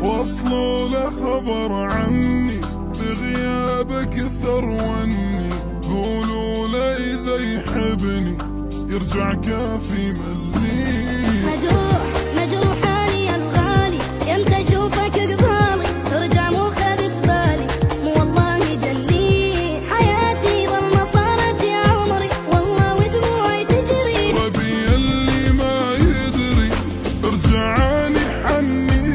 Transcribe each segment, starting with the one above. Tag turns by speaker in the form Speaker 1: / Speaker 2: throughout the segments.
Speaker 1: وصلوا له خبر عني بغيابك ثروني، قولوا له إذا يحبني يرجع كافي مليني.
Speaker 2: مجروح حالي الغالي، يمتى اشوفك قبالي ترجع مو خذت بالي، مو والله جني حياتي ظلمة صارت يا عمري، والله ودموعي تجري.
Speaker 1: ربي اللي ما يدري ارجعاني حني،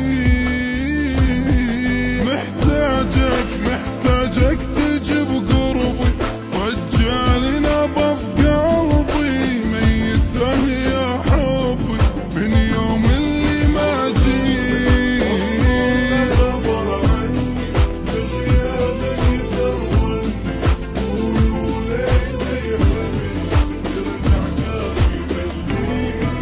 Speaker 1: محتاجك تجي بقربي، رجالي نبض قلبي ميته يا حبي من يوم اللي ما جيت. خبر عني بغيابك ثروني، قولوا لي يحبني يرجع كافي مليني.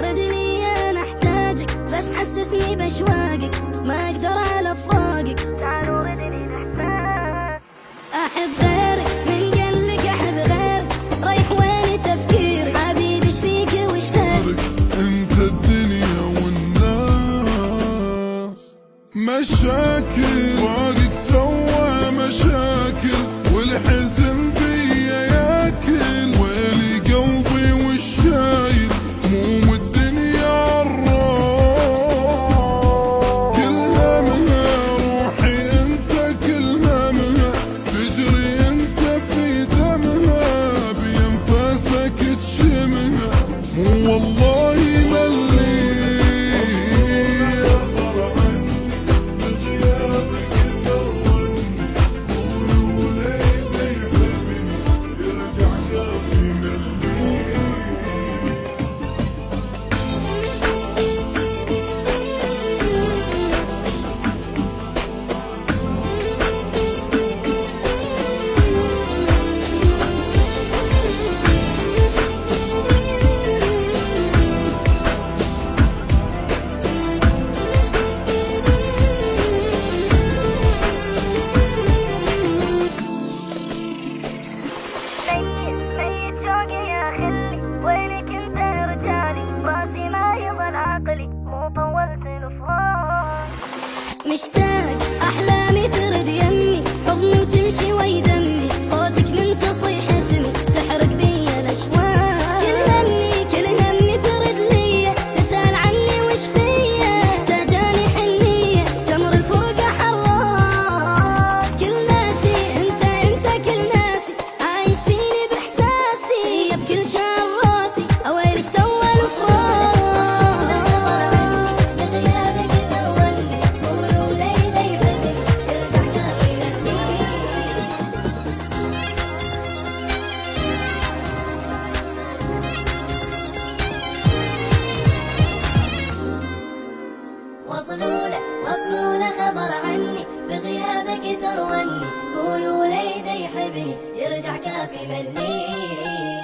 Speaker 2: رد لي انا احتاجك، بس حسسني باشواقك ما اقدر على فراقك. تعالوا ردني الاحساس، احب غيرك من قلك احب غيرك، رايح وين تفكيرك حبيبي ايش فيك وش غيرك.
Speaker 1: انت الدنيا والناس مشاكل، فراقك سوى مشاكل والحزن بيا ياكل، ويلي قلبي والشايل هموم الدنيا الراس. كل همها روحي انت، كل همها تجري انت في دمها، بانفاسك تشمها مو والله ملي.
Speaker 2: ميت شوقي يا خلي، وينك انت يا رجالي، راسي ما يظل عقلي مو طولت الفراق. مشتاق احلامي ترد يمي، حضني وتمشي ويدمي، صوتك من تصيح اسمي تحرق بي الاشواق. كل همي ترد لي، تسأل عني وش فيا، تجاني حنية تمر الفرقة حراق. كل ناسي انت كل ناسي، عايش فيني باحساسي بكل شعر راسي، اويلي سوى الفراق. بغيابك ثروني، قولوا لي اذا يحبني يرجع كافي مليني. وصلوا له خبر عني بغيابك ثروني، قولوا لي اذا يحبني يرجع كافي مليني.